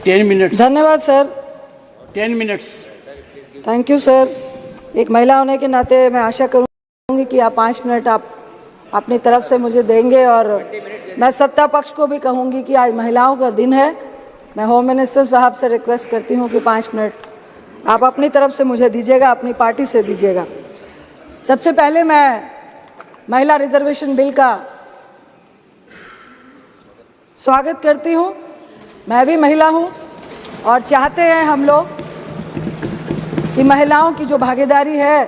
10 minutes. धन्यवाद sir. 10 minutes. Thank you sir. एक महिला होने के नाते मैं आशा करूंगी कि आप 5 मिनट आप अपनी तरफ से मुझे देंगे, और मैं सत्ता पक्ष को भी कहूंगी कि आज महिलाओं का दिन है। मैं होम मिनिस्टर साहब से रिक्वेस्ट करती हूं कि 5 मिनट आप अपनी तरफ से मुझे दीजिएगा, अपनी पार्टी से दीजिएगा। सबसे पहले मैं महिला रिजर्वेशन बिल का स्वागत करती हूं। मैं भी महिला हूं और चाहते हैं हम लोग कि महिलाओं की जो भागीदारी है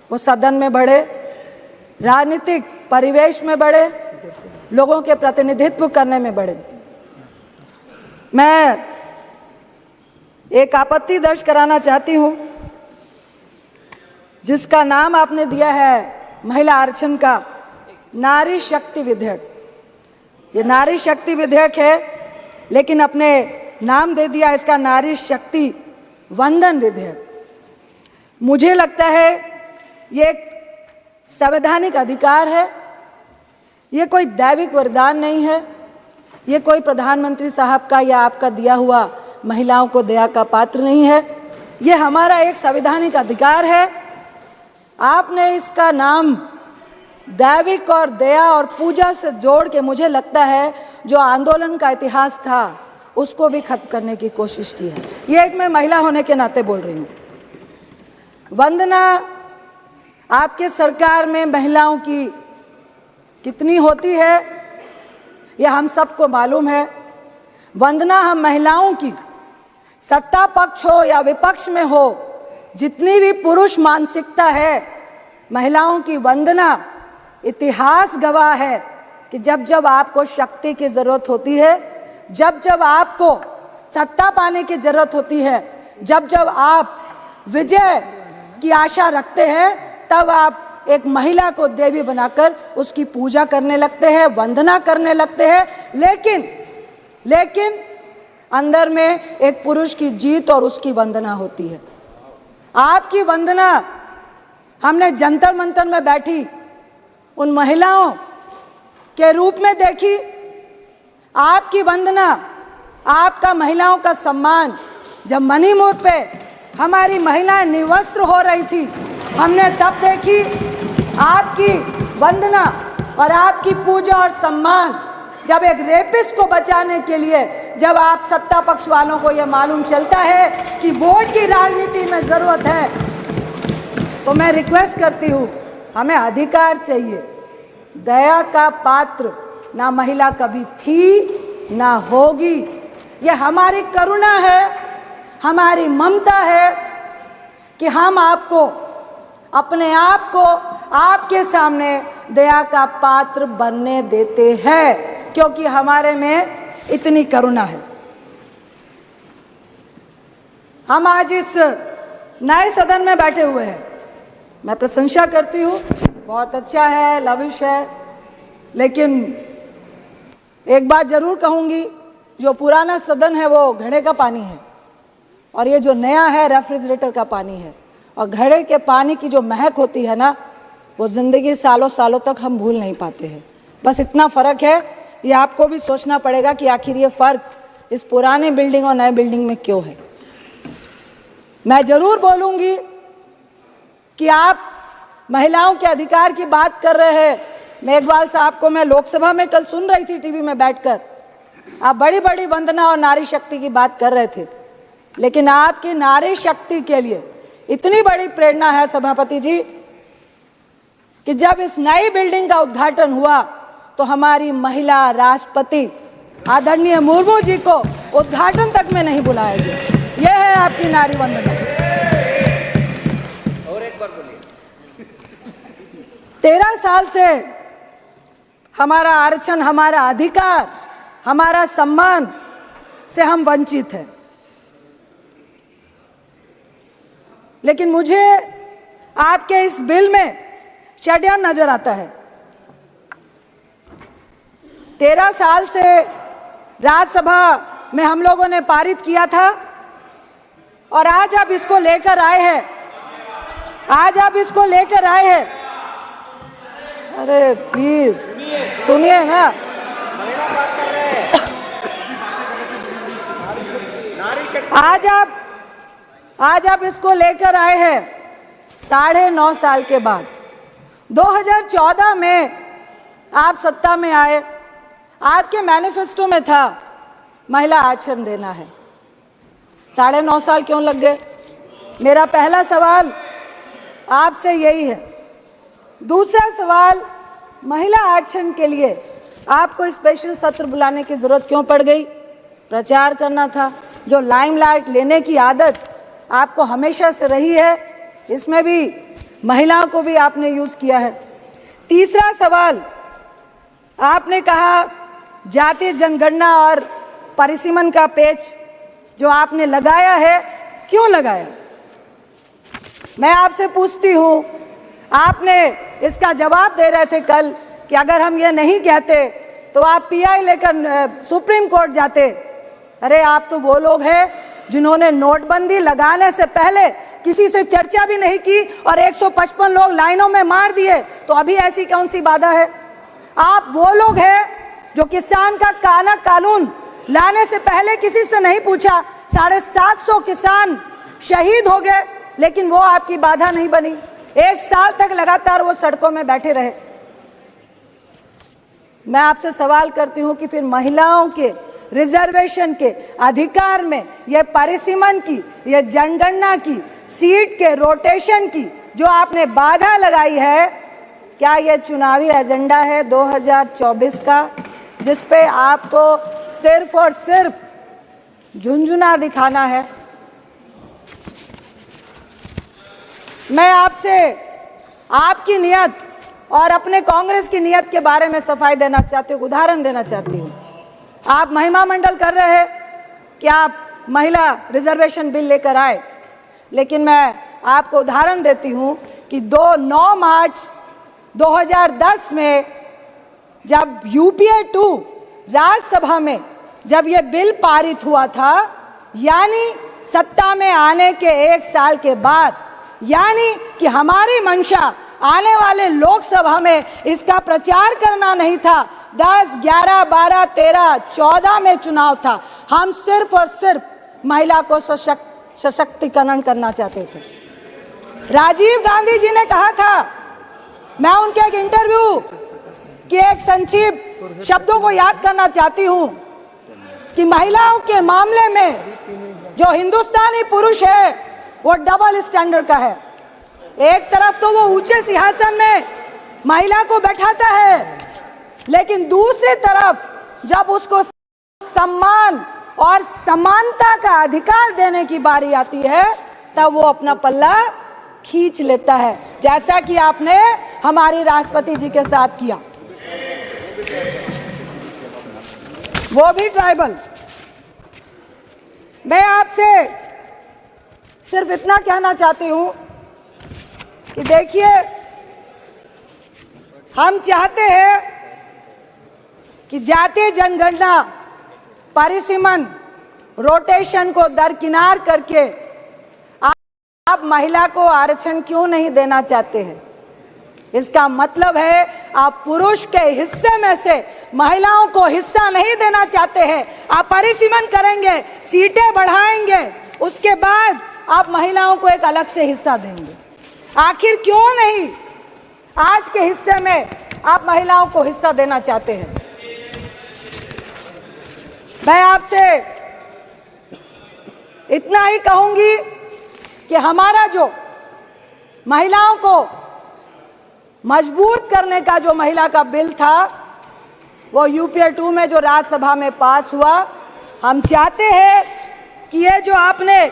वो सदन में बढ़े, राजनीतिक परिवेश में बढ़े, लोगों के प्रतिनिधित्व करने में बढ़े। मैं एक आपत्ति दर्ज कराना चाहती हूं जिसका नाम आपने दिया है महिला आरक्षण का, नारी शक्ति विधेयक। ये नारी शक्ति विधेयक है, लेकिन अपने नाम दे दिया इसका नारी शक्ति वंदन विधेयक। मुझे लगता है ये एक संवैधानिक अधिकार है, ये कोई दैविक वरदान नहीं है, ये कोई प्रधानमंत्री साहब का या आपका दिया हुआ महिलाओं को दया का पात्र नहीं है। ये हमारा एक संवैधानिक अधिकार है। आपने इसका नाम दैविक और दया और पूजा से जोड़ के, मुझे लगता है जो आंदोलन का इतिहास था उसको भी खत्म करने की कोशिश की है। ये एक मैं महिला होने के नाते बोल रही हूँ। वंदना, आपके सरकार में महिलाओं की कितनी होती है ये हम सबको मालूम है। वंदना हम महिलाओं की, सत्ता पक्ष हो या विपक्ष में हो, जितनी भी पुरुष मानसिकता है, महिलाओं की वंदना इतिहास गवाह है कि जब जब आपको शक्ति की जरूरत होती है, जब जब आपको सत्ता पाने की जरूरत होती है, जब जब आप विजय की आशा रखते हैं, तब आप एक महिला को देवी बनाकर उसकी पूजा करने लगते हैं, वंदना करने लगते हैं। लेकिन अंदर में एक पुरुष की जीत और उसकी वंदना होती है। आपकी वंदना हमने जंतर मंतर में बैठी उन महिलाओं के रूप में देखी। आपकी वंदना, आपका महिलाओं का सम्मान जब मणिपुर पे हमारी महिलाएं निवस्त्र हो रही थी, हमने तब देखी। आपकी वंदना और आपकी पूजा और सम्मान जब एक रेपिस्ट को बचाने के लिए, जब आप सत्ता पक्ष वालों को यह मालूम चलता है कि वोट की राजनीति में जरूरत है, तो मैं रिक्वेस्ट करती हूँ, हमें अधिकार चाहिए। दया का पात्र ना महिला कभी थी ना होगी। ये हमारी करुणा है, हमारी ममता है कि हम आपको, अपने आप को आपके सामने दया का पात्र बनने देते हैं, क्योंकि हमारे में इतनी करुणा है। हम आज इस नए सदन में बैठे हुए हैं, मैं प्रशंसा करती हूँ, बहुत अच्छा है, लविश है। लेकिन एक बात जरूर कहूँगी, जो पुराना सदन है वो घड़े का पानी है और ये जो नया है रेफ्रिजरेटर का पानी है। और घड़े के पानी की जो महक होती है ना, वो ज़िंदगी सालों सालों तक हम भूल नहीं पाते हैं। बस इतना फ़र्क है, ये आपको भी सोचना पड़ेगा कि आखिर ये फ़र्क इस पुराने बिल्डिंग और नए बिल्डिंग में क्यों है। मैं ज़रूर बोलूँगी कि आप महिलाओं के अधिकार की बात कर रहे हैं। मेघवाल साहब को मैं लोकसभा में कल सुन रही थी टीवी में बैठकर, आप बड़ी बड़ी वंदना और नारी शक्ति की बात कर रहे थे, लेकिन आपकी नारी शक्ति के लिए इतनी बड़ी प्रेरणा है सभापति जी कि जब इस नई बिल्डिंग का उद्घाटन हुआ तो हमारी महिला राष्ट्रपति आदरणीय मुर्मू जी को उद्घाटन तक में नहीं बुलाया गया। यह है आपकी नारी वंदना। और एक बार बोलिए। 13 साल से हमारा आरक्षण, हमारा अधिकार, हमारा सम्मान से हम वंचित हैं। लेकिन मुझे आपके इस बिल में षड्यंत्र नजर आता है। 13 साल से राज्यसभा में हम लोगों ने पारित किया था और आज आप इसको लेकर आए हैं, अरे प्लीज सुनिए ना। आज आप इसको लेकर आए हैं 9.5 साल के बाद। 2014 में आप सत्ता में आए, आपके मैनिफेस्टो में था महिला आरक्षण देना है। 9.5 साल क्यों लग गए? मेरा पहला सवाल आपसे यही है। दूसरा सवाल, महिला आरक्षण के लिए आपको स्पेशल सत्र बुलाने की जरूरत क्यों पड़ गई? प्रचार करना था। जो लाइमलाइट लेने की आदत आपको हमेशा से रही है, इसमें भी महिलाओं को भी आपने यूज किया है। तीसरा सवाल, आपने कहा जातीय जनगणना और परिसीमन का पेच जो आपने लगाया है, क्यों लगाया? मैं आपसे पूछती हूँ, आपने इसका जवाब दे रहे थे कल कि अगर हम ये नहीं कहते तो आप पीआई लेकर सुप्रीम कोर्ट जाते। अरे आप तो वो लोग हैं जिन्होंने नोटबंदी लगाने से पहले किसी से चर्चा भी नहीं की और 155 लोग लाइनों में मार दिए, तो अभी ऐसी कौन सी बाधा है? आप वो लोग हैं जो किसान का कानून लाने से पहले किसी से नहीं पूछा, 750 किसान शहीद हो गए, लेकिन वो आपकी बाधा नहीं बनी। 1 साल तक लगातार वो सड़कों में बैठे रहे। मैं आपसे सवाल करती हूं कि फिर महिलाओं के रिजर्वेशन के अधिकार में, ये परिसीमन की, ये जनगणना की, सीट के रोटेशन की जो आपने बाधा लगाई है, क्या ये चुनावी एजेंडा है 2024 का, जिस पे आपको सिर्फ और सिर्फ झुंझुना दिखाना है? मैं आपसे आपकी नियत और अपने कांग्रेस की नियत के बारे में सफाई देना चाहती हूँ, उदाहरण देना चाहती हूँ। आप महिमा मंडल कर रहे हैं कि आप महिला रिजर्वेशन बिल लेकर आए, लेकिन मैं आपको उदाहरण देती हूँ कि 9 मार्च 2010 में जब यूपीए 2 राज्यसभा में जब ये बिल पारित हुआ था, यानी सत्ता में आने के 1 साल के बाद, यानी कि हमारी मंशा आने वाले लोकसभा में इसका प्रचार करना नहीं था। 10, 11, 12, 13, 14 में चुनाव था। हम सिर्फ और सिर्फ महिला को सशक्तिकरण करना चाहते थे। राजीव गांधी जी ने कहा था, मैं उनके एक इंटरव्यू के एक संक्षिप्त शब्दों को याद करना चाहती हूं कि महिलाओं के मामले में जो हिंदुस्तानी पुरुष है वो डबल स्टैंडर्ड का है। एक तरफ तो वो ऊंचे सिंहासन में महिला को बैठाता है, लेकिन दूसरी तरफ जब उसको सम्मान और समानता का अधिकार देने की बारी आती है, तब वो अपना पल्ला खींच लेता है, जैसा कि आपने हमारे राष्ट्रपति जी के साथ किया, वो भी ट्राइबल। मैं आपसे सिर्फ इतना कहना चाहती हूं कि देखिए, हम चाहते हैं कि जातीय जनगणना, परिसीमन, रोटेशन को दरकिनार करके आप महिला को आरक्षण क्यों नहीं देना चाहते हैं? इसका मतलब है आप पुरुष के हिस्से में से महिलाओं को हिस्सा नहीं देना चाहते हैं। आप परिसीमन करेंगे, सीटें बढ़ाएंगे, उसके बाद आप महिलाओं को एक अलग से हिस्सा देंगे। आखिर क्यों नहीं आज के हिस्से में आप महिलाओं को हिस्सा देना चाहते हैं? मैं आपसे इतना ही कहूंगी कि हमारा जो महिलाओं को मजबूत करने का जो महिला का बिल था, वो यूपीए 2 में जो राज्यसभा में पास हुआ, हम चाहते हैं कि ये जो आपने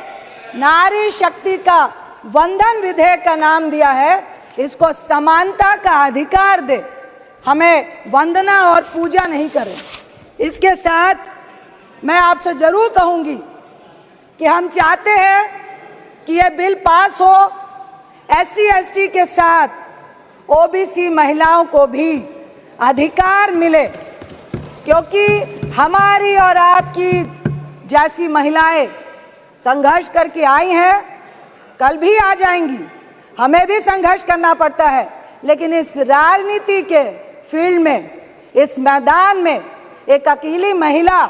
नारी शक्ति का वंदन विधेयक का नाम दिया है, इसको समानता का अधिकार दे, हमें वंदना और पूजा नहीं करें। इसके साथ मैं आपसे जरूर कहूंगी कि हम चाहते हैं कि ये बिल पास हो, SC/ST के साथ OBC महिलाओं को भी अधिकार मिले, क्योंकि हमारी और आपकी जैसी महिलाएं संघर्ष करके आई हैं, कल भी आ जाएंगी। हमें भी संघर्ष करना पड़ता है, लेकिन इस राजनीति के फील्ड में, इस मैदान में एक अकेली महिला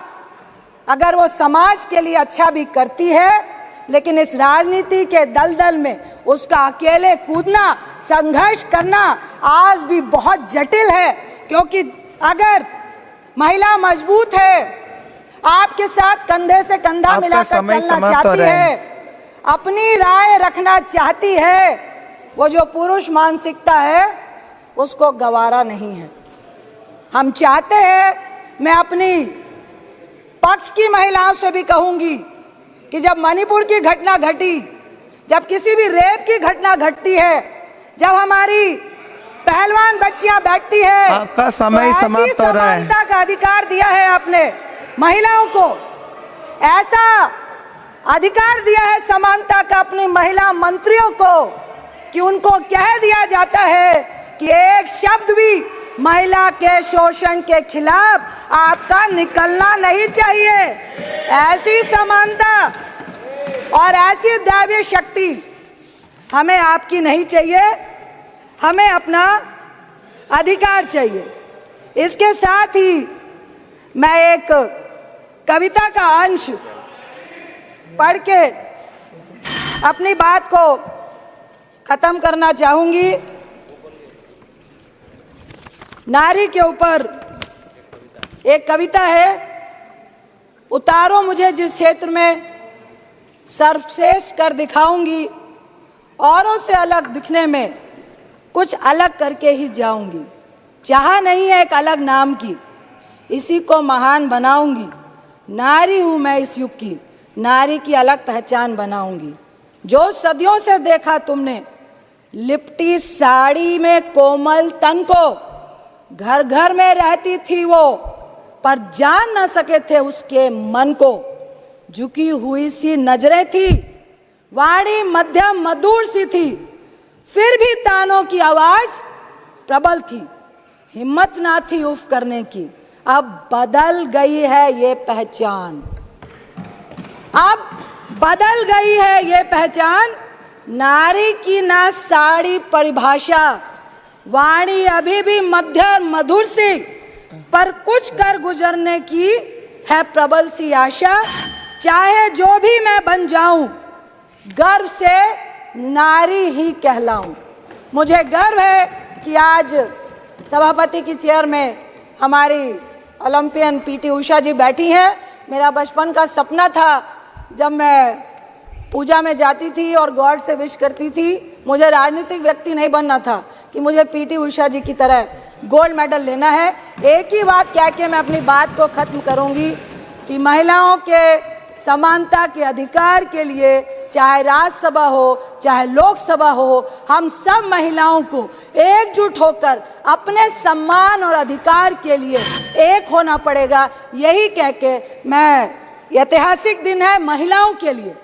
अगर वो समाज के लिए अच्छा भी करती है, लेकिन इस राजनीति के दलदल में उसका अकेले कूदना, संघर्ष करना आज भी बहुत जटिल है। क्योंकि अगर महिला मजबूत है, आपके साथ कंधे से कंधा मिलाकर चलना चाहती है, अपनी राय रखना चाहती है, वो जो पुरुष मानसिकता है उसको गवारा नहीं है। हम चाहते हैं, मैं अपनी पक्ष की महिलाओं से भी कहूंगी कि जब मणिपुर की घटना घटी, जब किसी भी रेप की घटना घटती है, जब हमारी पहलवान बच्चियां बैठती है, आपका समय तो समाप्त हो रहा है। समानता का अधिकार दिया है आपने महिलाओं को, ऐसा अधिकार दिया है समानता का अपनी महिला मंत्रियों को कि उनको कह दिया जाता है कि एक शब्द भी महिला के शोषण के खिलाफ आपका निकलना नहीं चाहिए। ऐसी समानता और ऐसी दैवीय शक्ति हमें आपकी नहीं चाहिए, हमें अपना अधिकार चाहिए। इसके साथ ही मैं एक कविता का अंश पढ़ के अपनी बात को खत्म करना चाहूंगी। नारी के ऊपर एक कविता है, उतारो मुझे जिस क्षेत्र में सर्वश्रेष्ठ कर दिखाऊंगी, औरों से अलग दिखने में कुछ अलग करके ही जाऊंगी। चाह नहीं है एक अलग नाम की, इसी को महान बनाऊंगी। नारी हूं मैं इस युग की, नारी की अलग पहचान बनाऊंगी। जो सदियों से देखा तुमने लिपटी साड़ी में कोमल तन को, घर घर में रहती थी वो पर जान न सके थे उसके मन को। झुकी हुई सी नजरें थी, वाणी मध्यम मधुर सी थी, फिर भी तानों की आवाज प्रबल थी। हिम्मत ना थी उफ करने की, अब बदल गई है ये पहचान। अब बदल गई है ये पहचान, नारी की ना साड़ी परिभाषा, वाणी अभी भी मध्यम मधुर सी, पर कुछ कर गुजरने की है प्रबल सी आशा। चाहे जो भी मैं बन जाऊं, गर्व से नारी ही कहलाऊं। मुझे गर्व है कि आज सभापति की चेयर में हमारी ओलंपियन पीटी उषा जी बैठी हैं। मेरा बचपन का सपना था, जब मैं पूजा में जाती थी और गॉड से विश करती थी, मुझे राजनीतिक व्यक्ति नहीं बनना था कि मुझे पीटी उषा जी की तरह गोल्ड मेडल लेना है। एक ही बात कह के मैं अपनी बात को खत्म करूंगी कि महिलाओं के समानता के अधिकार के लिए, चाहे राज्यसभा हो चाहे लोकसभा हो, हम सब महिलाओं को एकजुट होकर अपने सम्मान और अधिकार के लिए एक होना पड़ेगा। यही कह के मैं, ऐतिहासिक दिन है महिलाओं के लिए,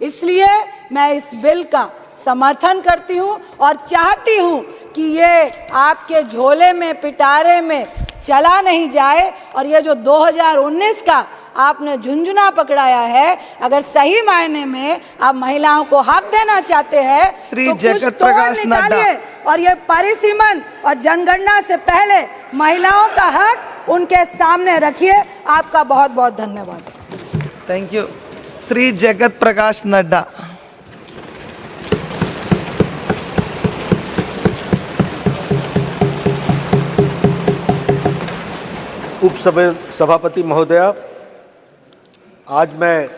इसलिए मैं इस बिल का समर्थन करती हूं और चाहती हूं कि ये आपके झोले में पिटारे में चला नहीं जाए। और ये जो 2019 का आपने झुंझुना पकड़ाया है, अगर सही मायने में आप महिलाओं को हक देना चाहते हैं तो कुछ तोड़ निकालिए और ये परिसीमन और जनगणना से पहले महिलाओं का हक उनके सामने रखिए। आपका बहुत बहुत धन्यवाद। Thank you. श्री जगत प्रकाश नड्डा। सभापति महोदया, आज मैं